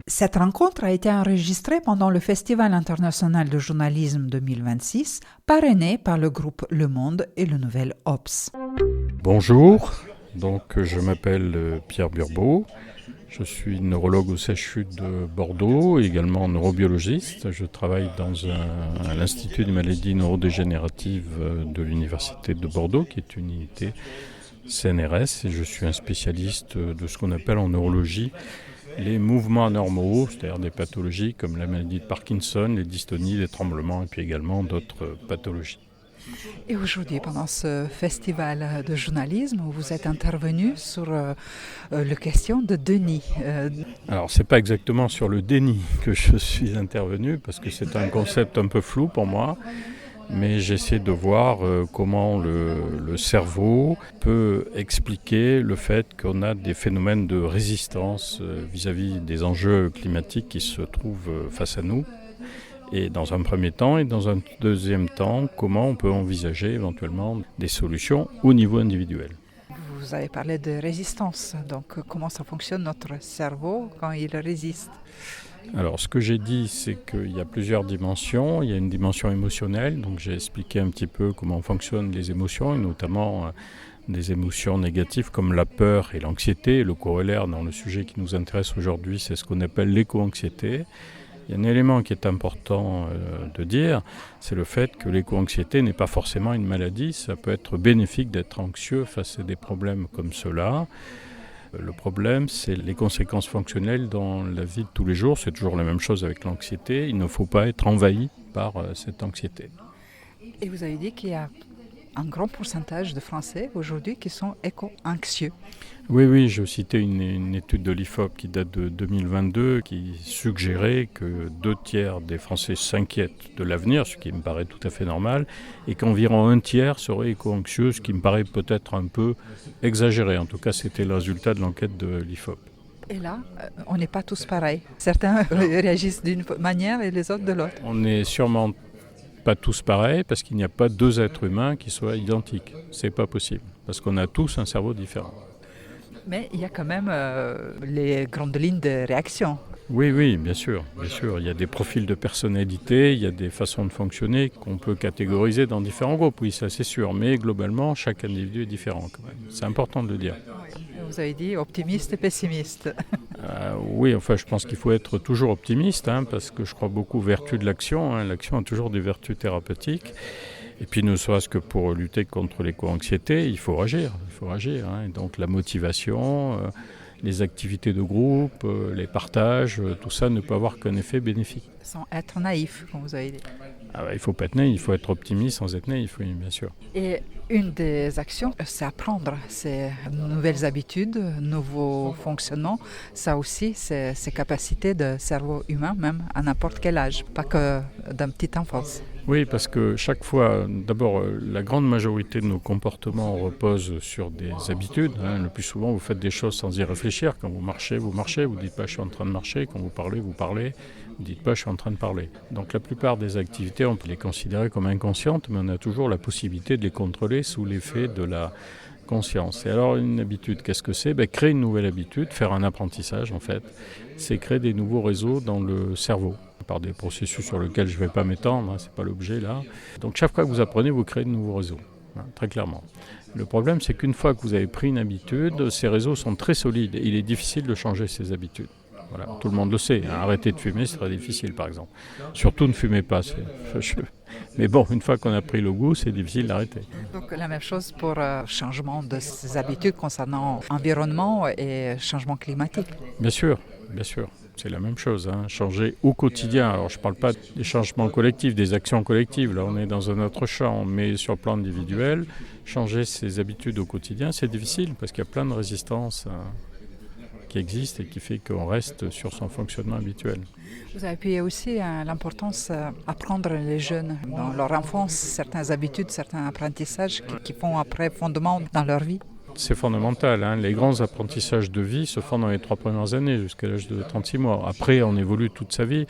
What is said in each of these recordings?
Cette rencontre a été enregistrée pendant le Festival international de journalisme 2026, parrainé par le groupe Le Monde et le Nouvel Obs. Bonjour, donc je m'appelle Pierre Burbeau, je suis neurologue au CHU de Bordeaux, également neurobiologiste. Je travaille à l'Institut des maladies neurodégénératives de l'Université de Bordeaux, qui est une unité CNRS, et je suis un spécialiste de ce qu'on appelle en neurologie les mouvements anormaux, c'est-à-dire des pathologies comme la maladie de Parkinson, les dystonies, les tremblements et puis également d'autres pathologies. Et aujourd'hui, pendant ce festival de journalisme, vous êtes intervenu sur la question de déni. Alors, ce n'est pas exactement sur le déni que je suis intervenu, parce que c'est un concept un peu flou pour moi. Mais j'essaie de voir comment le cerveau peut expliquer le fait qu'on a des phénomènes de résistance vis-à-vis des enjeux climatiques qui se trouvent face à nous. Et dans un premier temps et dans un deuxième temps, comment on peut envisager éventuellement des solutions au niveau individuel. Vous avez parlé de résistance, donc comment ça fonctionne notre cerveau quand il résiste ? Alors, ce que j'ai dit, c'est qu'il y a plusieurs dimensions. Il y a une dimension émotionnelle, donc j'ai expliqué un petit peu comment fonctionnent les émotions, et notamment des émotions négatives comme la peur et l'anxiété. Le corollaire dans le sujet qui nous intéresse aujourd'hui, c'est ce qu'on appelle l'éco-anxiété. Il y a un élément qui est important de dire, c'est le fait que l'éco-anxiété n'est pas forcément une maladie. Ça peut être bénéfique d'être anxieux face à des problèmes comme ceux-là. Le problème, c'est les conséquences fonctionnelles dans la vie de tous les jours. C'est toujours la même chose avec l'anxiété. Il ne faut pas être envahi par cette anxiété. Et vous avez dit qu'il y a un grand pourcentage de Français aujourd'hui qui sont éco-anxieux. Oui, je citais une étude de l'IFOP qui date de 2022 qui suggérait que 2/3 des Français s'inquiètent de l'avenir, ce qui me paraît tout à fait normal, et qu'environ 1/3 seraient éco-anxieux, ce qui me paraît peut-être un peu exagéré. En tout cas, c'était le résultat de l'enquête de l'IFOP. Et là, on n'est pas tous pareils. Certains réagissent d'une manière et les autres de l'autre. On n'est sûrement pas tous pareils parce qu'il n'y a pas deux êtres humains qui soient identiques. C'est pas possible, parce qu'on a tous un cerveau différent. Mais il y a quand même les grandes lignes de réaction. Oui, bien sûr. Il y a des profils de personnalité, il y a des façons de fonctionner qu'on peut catégoriser dans différents groupes, oui, ça c'est sûr. Mais globalement, chaque individu est différent quand même. C'est important de le dire. Vous avez dit optimiste et pessimiste. Oui, je pense qu'il faut être toujours optimiste, parce que je crois beaucoup aux vertus de l'action. L'action a toujours des vertus thérapeutiques. Et puis ne serait-ce que pour lutter contre l'éco-anxiété, il faut agir. Et donc la motivation, les activités de groupe, les partages, tout ça ne peut avoir qu'un effet bénéfique. Sans être naïf, comme vous avez dit. Il ne faut pas être naïf, il faut être optimiste sans être naïf, oui, bien sûr. Et une des actions, c'est apprendre ces nouvelles habitudes, nouveaux fonctionnements. Ça aussi, c'est ces capacités de cerveau humain, même à n'importe quel âge, pas que d'un petit enfance. Oui, parce que chaque fois, d'abord, la grande majorité de nos comportements reposent sur des habitudes. Le plus souvent, vous faites des choses sans y réfléchir. Quand vous marchez, vous ne dites pas « je suis en train de marcher ». Quand vous parlez, vous ne dites pas « je suis en train de parler ». Donc la plupart des activités, on peut les considérer comme inconscientes, mais on a toujours la possibilité de les contrôler sous l'effet de la conscience. Et alors, une habitude, qu'est-ce que c'est ? Créer une nouvelle habitude, faire un apprentissage en fait, c'est créer des nouveaux réseaux dans le cerveau, par des processus sur lesquels je ne vais pas m'étendre, ce n'est pas l'objet là. Donc chaque fois que vous apprenez, vous créez de nouveaux réseaux, très clairement. Le problème, c'est qu'une fois que vous avez pris une habitude, ces réseaux sont très solides et il est difficile de changer ces habitudes. Voilà, tout le monde le sait, arrêter de fumer, c'est très difficile par exemple. Surtout ne fumez pas. Mais bon, une fois qu'on a pris le goût, c'est difficile d'arrêter. Donc la même chose pour changement de ces habitudes concernant l'environnement et changement climatique. Bien sûr. C'est la même chose, changer au quotidien. Alors je ne parle pas des changements collectifs, des actions collectives, là on est dans un autre champ, mais sur le plan individuel, changer ses habitudes au quotidien, c'est difficile parce qu'il y a plein de résistances qui existent et qui fait qu'on reste sur son fonctionnement habituel. Vous avez appuyé aussi l'importance d'apprendre les jeunes dans leur enfance, certaines habitudes, certains apprentissages qui font après fondement dans leur vie. c'est fondamental. Les grands apprentissages de vie se font dans les 3 premières années, jusqu'à l'âge de 36 mois. Après, on évolue toute sa vie,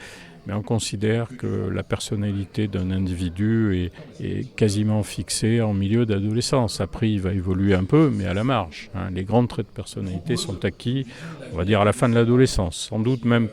mais on considère que la personnalité d'un individu est quasiment fixée en milieu d'adolescence. Après, il va évoluer un peu, mais à la marge. Les grands traits de personnalité sont acquis, on va dire, à la fin de l'adolescence, sans doute même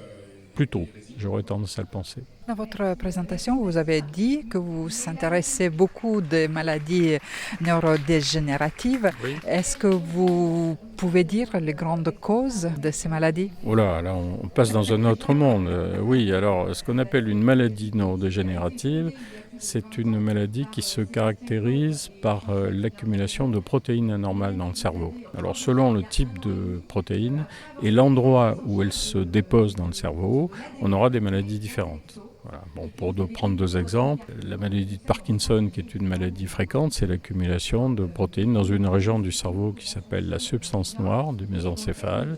plus tôt. J'aurais tendance à le penser. Dans votre présentation, vous avez dit que vous vous intéressez beaucoup des maladies neurodégénératives. Oui. Est-ce que vous pouvez dire les grandes causes de ces maladies? Oh là on passe dans un autre monde. Oui, alors ce qu'on appelle une maladie neurodégénérative, c'est une maladie qui se caractérise par l'accumulation de protéines anormales dans le cerveau. Alors selon le type de protéines et l'endroit où elles se déposent dans le cerveau, on aura des maladies différentes. Voilà. Bon, pour prendre 2 exemples, la maladie de Parkinson, qui est une maladie fréquente, c'est l'accumulation de protéines dans une région du cerveau qui s'appelle la substance noire du mésencéphale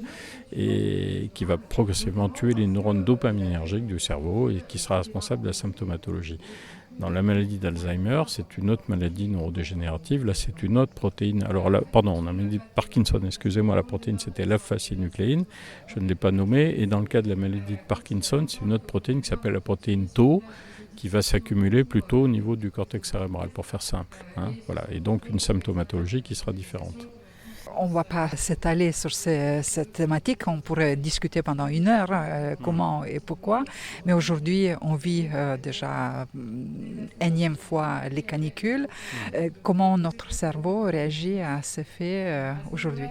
et qui va progressivement tuer les neurones dopaminergiques du cerveau et qui sera responsable de la symptomatologie. Dans la maladie d'Alzheimer, c'est une autre maladie neurodégénérative. Là, c'est une autre protéine. Alors là, pardon, on a maladie de Parkinson, excusez-moi, la protéine, c'était l'alpha-synucléine. Je ne l'ai pas nommée. Et dans le cas de la maladie de Parkinson, c'est une autre protéine qui s'appelle la protéine Tau, qui va s'accumuler plutôt au niveau du cortex cérébral, pour faire simple. Voilà. Et donc, une symptomatologie qui sera différente. On ne va pas s'étaler sur cette thématique, on pourrait discuter pendant 1 heure comment et pourquoi, mais aujourd'hui on vit déjà énième fois les canicules. Comment notre cerveau réagit à ces faits aujourd'hui?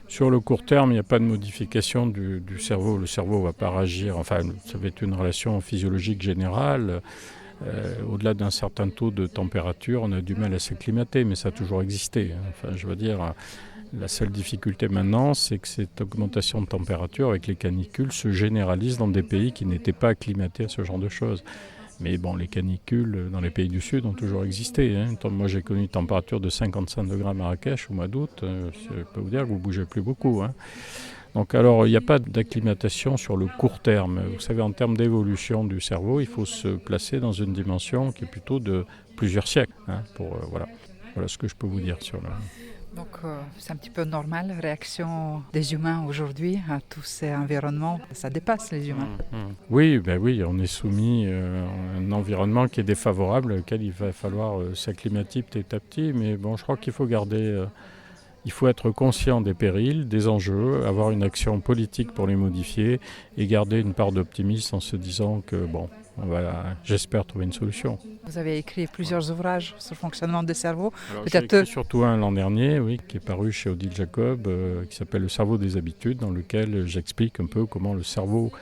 Sur le court terme, il n'y a pas de modification du cerveau. Le cerveau ne va pas réagir, enfin ça va être une relation physiologique générale. Au-delà d'un certain taux de température, on a du mal à s'acclimater, mais ça a toujours existé. Enfin, je veux dire, la seule difficulté maintenant, c'est que cette augmentation de température avec les canicules se généralise dans des pays qui n'étaient pas acclimatés à ce genre de choses. Mais bon, les canicules dans les pays du Sud ont toujours existé. Moi, j'ai connu une température de 55 degrés à Marrakech au mois d'août. Je peux vous dire que vous ne bougez plus beaucoup. Donc alors, il n'y a pas d'acclimatation sur le court terme. Vous savez, en termes d'évolution du cerveau, il faut se placer dans une dimension qui est plutôt de plusieurs siècles. Voilà ce que je peux vous dire sur le... Donc c'est un petit peu normal, la réaction des humains aujourd'hui à tous ces environnements, ça dépasse les humains. Oui, on est soumis à un environnement qui est défavorable, auquel il va falloir s'acclimater petit à petit, mais bon, je crois qu'il faut garder... Il faut être conscient des périls, des enjeux, avoir une action politique pour les modifier et garder une part d'optimisme en se disant que, on va, j'espère, trouver une solution. Vous avez écrit plusieurs ouvrages sur le fonctionnement des cerveaux. J'ai écrit surtout un l'an dernier, qui est paru chez Odile Jacob, qui s'appelle « Le cerveau des habitudes », dans lequel j'explique un peu comment le cerveau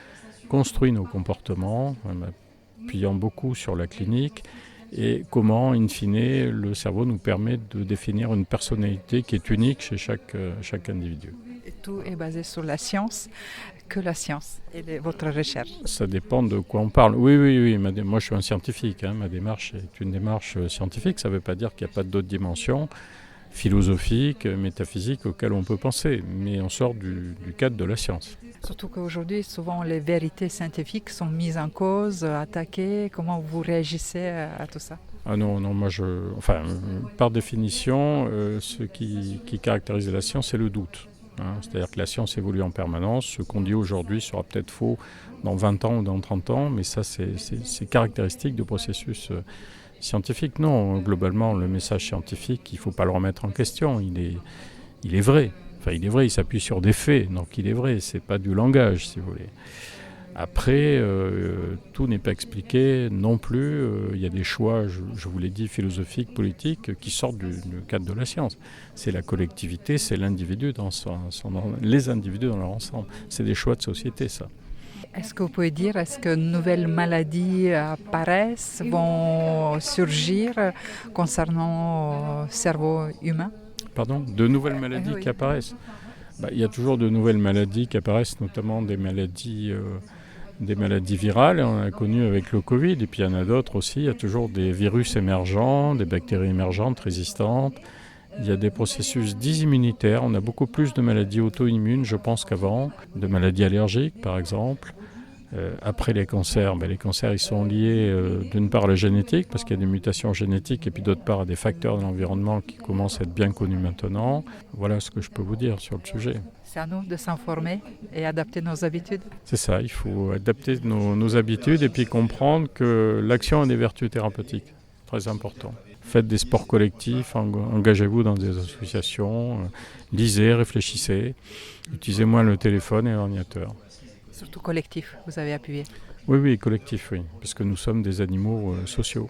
construit nos comportements, en appuyant beaucoup sur la clinique, et comment, in fine, le cerveau nous permet de définir une personnalité qui est unique chez chaque individu. Et tout est basé sur la science, que la science et votre recherche. Ça dépend de quoi on parle. Oui. Moi, je suis un scientifique. Ma démarche est une démarche scientifique. Ça ne veut pas dire qu'il n'y a pas d'autres dimensions philosophiques, métaphysiques auxquelles on peut penser. Mais on sort du cadre de la science. Surtout qu'aujourd'hui, souvent, les vérités scientifiques sont mises en cause, attaquées. Comment vous réagissez à tout ça? Non, moi, par définition, ce qui caractérise la science, c'est le doute. C'est-à-dire que la science évolue en permanence. Ce qu'on dit aujourd'hui sera peut-être faux dans 20 ans ou dans 30 ans, mais ça, c'est caractéristique du processus scientifique. Non, globalement, le message scientifique, il ne faut pas le remettre en question. Il est vrai. Enfin, il est vrai, il s'appuie sur des faits, donc il est vrai. C'est pas du langage, si vous voulez. Après, tout n'est pas expliqué non plus. Il y a des choix, je vous l'ai dit, philosophiques, politiques, qui sortent du cadre de la science. C'est la collectivité, c'est l'individu les individus dans leur ensemble. C'est des choix de société, ça. Est-ce que vous pouvez dire, est-ce que de nouvelles maladies apparaissent, vont surgir concernant le cerveau humain? Pardon? De nouvelles maladies qui apparaissent? Il y a toujours de nouvelles maladies qui apparaissent, notamment des maladies virales. On a connu avec le Covid, et puis il y en a d'autres aussi. Il y a toujours des virus émergents, des bactéries émergentes résistantes. Il y a des processus disimmunitaires. On a beaucoup plus de maladies auto-immunes, je pense, qu'avant. De maladies allergiques, par exemple. Après les cancers, les cancers ils sont liés d'une part à la génétique, parce qu'il y a des mutations génétiques, et puis d'autre part à des facteurs de l'environnement qui commencent à être bien connus maintenant. Voilà ce que je peux vous dire sur le sujet. C'est à nous de s'informer et adapter nos habitudes. C'est ça, il faut adapter nos habitudes et puis comprendre que l'action a des vertus thérapeutiques. Très important. Faites des sports collectifs, engagez-vous dans des associations, lisez, réfléchissez, utilisez moins le téléphone et l'ordinateur. Surtout collectif, vous avez appuyé. Oui, collectif, oui, parce que nous sommes des animaux sociaux.